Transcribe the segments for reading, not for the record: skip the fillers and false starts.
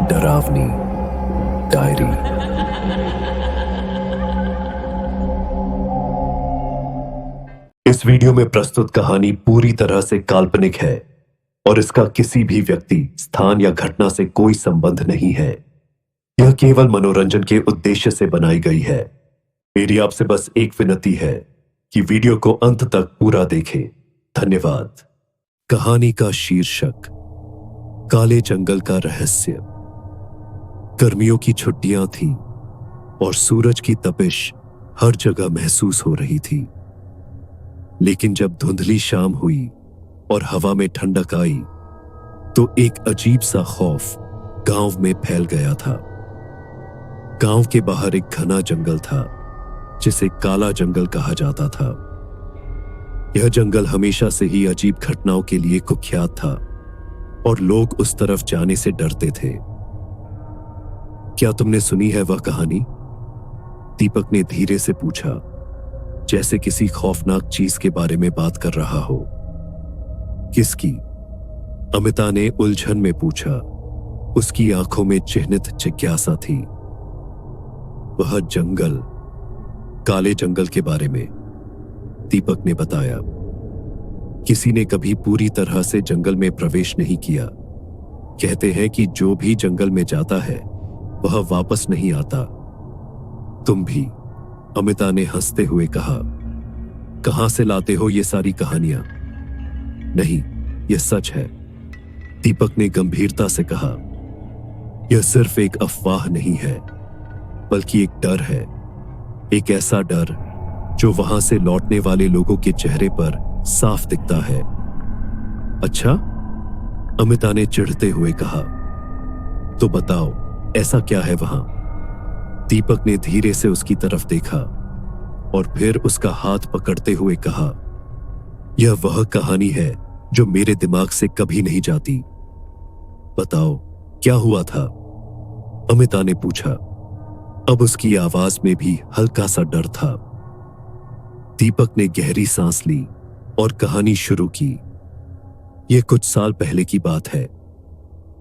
डरावनी डायरी। इस वीडियो में प्रस्तुत कहानी पूरी तरह से काल्पनिक है और इसका किसी भी व्यक्ति, स्थान या घटना से कोई संबंध नहीं है। यह केवल मनोरंजन के उद्देश्य से बनाई गई है। मेरी आपसे बस एक विनती है कि वीडियो को अंत तक पूरा देखें। धन्यवाद। कहानी का शीर्षक, काले जंगल का रहस्य। गर्मियों की छुट्टियां थीं और सूरज की तपिश हर जगह महसूस हो रही थी। लेकिन जब धुंधली शाम हुई और हवा में ठंडक आई तो एक अजीब सा खौफ गांव में फैल गया था। गांव के बाहर एक घना जंगल था जिसे काला जंगल कहा जाता था। यह जंगल हमेशा से ही अजीब घटनाओं के लिए कुख्यात था और लोग उस तरफ जाने से डरते थे। क्या तुमने सुनी है वह कहानी? दीपक ने धीरे से पूछा, जैसे किसी खौफनाक चीज के बारे में बात कर रहा हो। किसकी? अमिता ने उलझन में पूछा। उसकी आंखों में चिह्नित जिज्ञासा थी। वह जंगल, काले जंगल के बारे में, दीपक ने बताया। किसी ने कभी पूरी तरह से जंगल में प्रवेश नहीं किया। कहते हैं कि जो भी जंगल में जाता है वह वापस नहीं आता। तुम भी, अमिता ने हंसते हुए कहा। कहां से लाते हो ये सारी कहानियां? नहीं, यह सच है, दीपक ने गंभीरता से कहा। यह सिर्फ एक अफवाह नहीं है, बल्कि एक डर है। एक ऐसा डर जो वहां से लौटने वाले लोगों के चेहरे पर साफ दिखता है। अच्छा? अमिता ने चिढ़ते हुए कहा। तो बताओ, ऐसा क्या है वहां? दीपक ने धीरे से उसकी तरफ देखा और फिर उसका हाथ पकड़ते हुए कहा, यह वह कहानी है जो मेरे दिमाग से कभी नहीं जाती। बताओ, क्या हुआ था? अमिता ने पूछा। अब उसकी आवाज में भी हल्का सा डर था। दीपक ने गहरी सांस ली और कहानी शुरू की। यह कुछ साल पहले की बात है।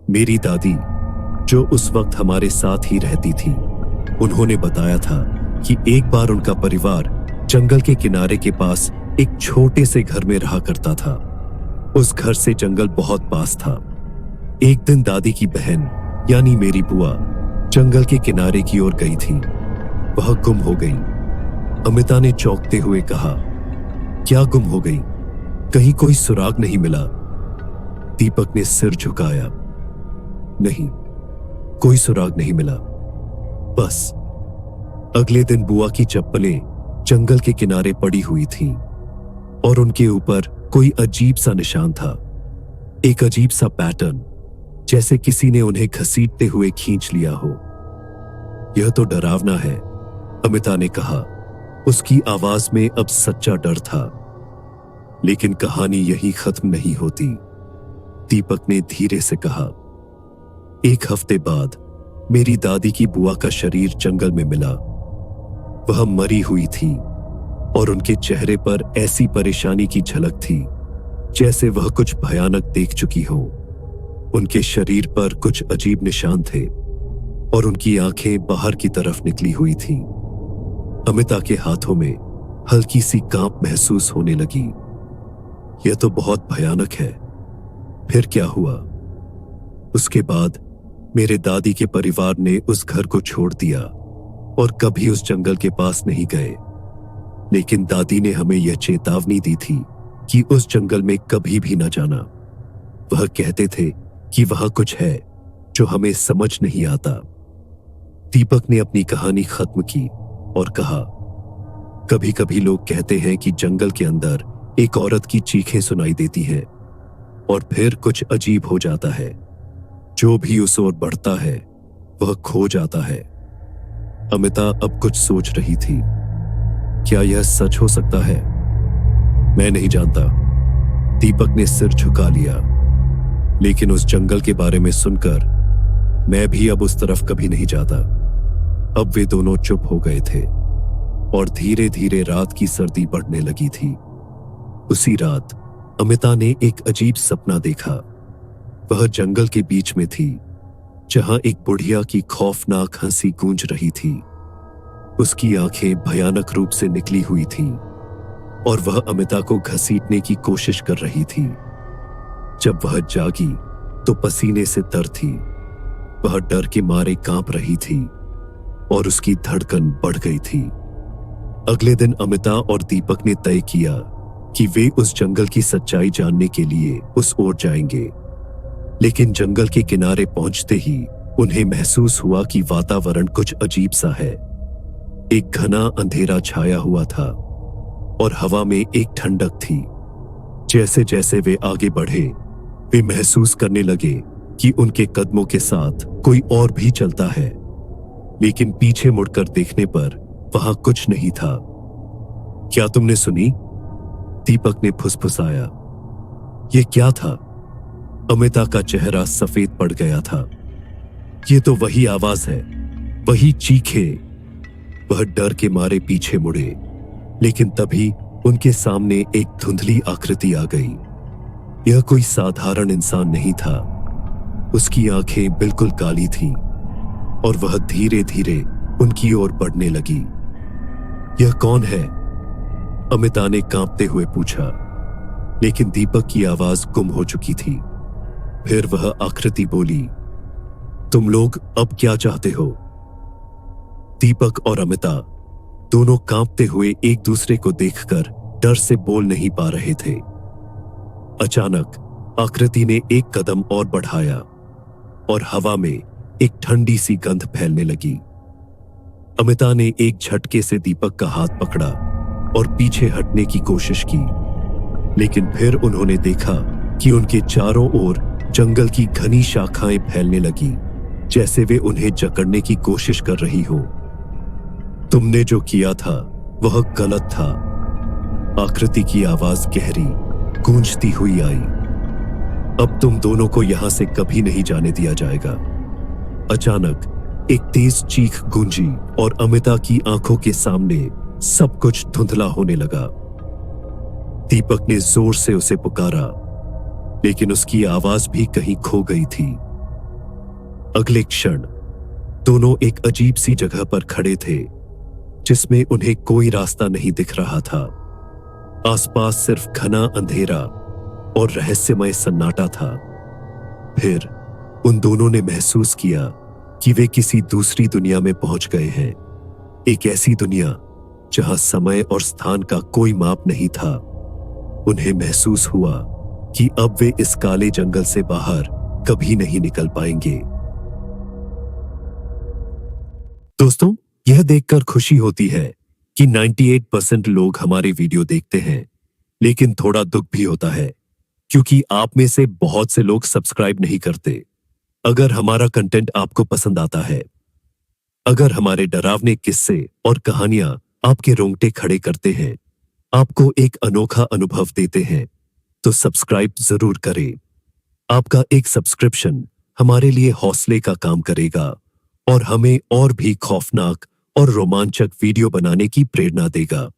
मेरी दादी, जो उस वक्त हमारे साथ ही रहती थी, उन्होंने बताया था कि एक बार उनका परिवार जंगल के किनारे के पास एक छोटे से घर में रहा करता था। उस घर से जंगल बहुत पास था। एक दिन दादी की बहन यानी मेरी बुआ जंगल के किनारे की ओर गई थी। वह गुम हो गई। अमिता ने चौंकते हुए कहा, क्या गुम हो गई? कहीं कोई सुराग नहीं मिला? दीपक ने सिर झुकाया। नहीं, कोई सुराग नहीं मिला। बस अगले दिन बुआ की चप्पलें जंगल के किनारे पड़ी हुई थीं और उनके ऊपर कोई अजीब सा निशान था। एक अजीब सा पैटर्न, जैसे किसी ने उन्हें घसीटते हुए खींच लिया हो। यह तो डरावना है, अमिता ने कहा। उसकी आवाज में अब सच्चा डर था। लेकिन कहानी यहीं खत्म नहीं होती, दीपक ने धीरे से कहा। एक हफ्ते बाद मेरी दादी की बुआ का शरीर जंगल में मिला। वह मरी हुई थी और उनके चेहरे पर ऐसी परेशानी की झलक थी जैसे वह कुछ भयानक देख चुकी हो। उनके शरीर पर कुछ अजीब निशान थे और उनकी आंखें बाहर की तरफ निकली हुई थीं। अमिता के हाथों में हल्की सी कांप महसूस होने लगी। यह तो बहुत भयानक है। फिर क्या हुआ? उसके बाद मेरे दादी के परिवार ने उस घर को छोड़ दिया और कभी उस जंगल के पास नहीं गए। लेकिन दादी ने हमें यह चेतावनी दी थी कि उस जंगल में कभी भी न जाना। वह कहते थे कि वहां कुछ है जो हमें समझ नहीं आता। दीपक ने अपनी कहानी खत्म की और कहा, कभी कभी लोग कहते हैं कि जंगल के अंदर एक औरत की चीखें सुनाई देती हैं और फिर कुछ अजीब हो जाता है। जो भी उस ओर बढ़ता है वह खो जाता है। अमिता अब कुछ सोच रही थी। क्या यह सच हो सकता है? मैं नहीं जानता, दीपक ने सिर झुका लिया। लेकिन उस जंगल के बारे में सुनकर मैं भी अब उस तरफ कभी नहीं जाता। अब वे दोनों चुप हो गए थे और धीरे धीरे रात की सर्दी बढ़ने लगी थी। उसी रात अमिता ने एक अजीब सपना देखा। वह जंगल के बीच में थी जहां एक बुढ़िया की खौफनाक हंसी गूंज रही थी। उसकी आंखें भयानक रूप से निकली हुई थीं और वह अमिता को घसीटने की कोशिश कर रही थी। जब वह जागी तो पसीने से तर थी। वह डर के मारे कांप रही थी और उसकी धड़कन बढ़ गई थी। अगले दिन अमिता और दीपक ने तय किया कि वे उस जंगल की सच्चाई जानने के लिए उस ओर जाएंगे। लेकिन जंगल के किनारे पहुंचते ही उन्हें महसूस हुआ कि वातावरण कुछ अजीब सा है। एक घना अंधेरा छाया हुआ था और हवा में एक ठंडक थी। जैसे जैसे वे आगे बढ़े, वे महसूस करने लगे कि उनके कदमों के साथ कोई और भी चलता है। लेकिन पीछे मुड़कर देखने पर वहां कुछ नहीं था। क्या तुमने सुनी? दीपक ने फुसफुसाया। यह क्या था? अमिता का चेहरा सफेद पड़ गया था। ये तो वही आवाज है, वही चीखे। वह डर के मारे पीछे मुड़े, लेकिन तभी उनके सामने एक धुंधली आकृति आ गई। यह कोई साधारण इंसान नहीं था। उसकी आंखें बिल्कुल काली थीं और वह धीरे धीरे उनकी ओर बढ़ने लगी। यह कौन है? अमिता ने कांपते हुए पूछा, लेकिन दीपक की आवाज गुम हो चुकी थी। फिर वह आकृति बोली, तुम लोग अब क्या चाहते हो? दीपक और अमिता दोनों कांपते हुए एक दूसरे को देखकर डर से बोल नहीं पा रहे थे। अचानक आकृति ने एक कदम और बढ़ाया और हवा में एक ठंडी सी गंध फैलने लगी। अमिता ने एक झटके से दीपक का हाथ पकड़ा और पीछे हटने की कोशिश की, लेकिन फिर उन्होंने देखा कि उनके चारों ओर जंगल की घनी शाखाएं फैलने लगी, जैसे वे उन्हें जकड़ने की कोशिश कर रही हो। तुमने जो किया था वह गलत था। आकृति की आवाज गहरी गूंजती हुई आई। अब तुम दोनों को यहां से कभी नहीं जाने दिया जाएगा। अचानक एक तेज चीख गूंजी और अमिता की आंखों के सामने सब कुछ धुंधला होने लगा। दीपक ने जोर से उसे पुकारा, लेकिन उसकी आवाज भी कहीं खो गई थी। अगले क्षण दोनों एक अजीब सी जगह पर खड़े थे, जिसमें उन्हें कोई रास्ता नहीं दिख रहा था। आसपास सिर्फ घना अंधेरा और रहस्यमय सन्नाटा था। फिर उन दोनों ने महसूस किया कि वे किसी दूसरी दुनिया में पहुंच गए हैं। एक ऐसी दुनिया जहां समय और स्थान का कोई माप नहीं था। उन्हें महसूस हुआ कि अब वे इस काले जंगल से बाहर कभी नहीं निकल पाएंगे। दोस्तों, यह देखकर खुशी होती है कि 98% लोग हमारे वीडियो देखते हैं, लेकिन थोड़ा दुख भी होता है क्योंकि आप में से बहुत से लोग सब्सक्राइब नहीं करते। अगर हमारा कंटेंट आपको पसंद आता है, अगर हमारे डरावने किस्से और कहानियां आपके रोंगटे खड़े करते हैं, आपको एक अनोखा अनुभव देते हैं, तो सब्सक्राइब जरूर करें। आपका एक सब्सक्रिप्शन हमारे लिए हौसले का काम करेगा और हमें और भी खौफनाक और रोमांचक वीडियो बनाने की प्रेरणा देगा।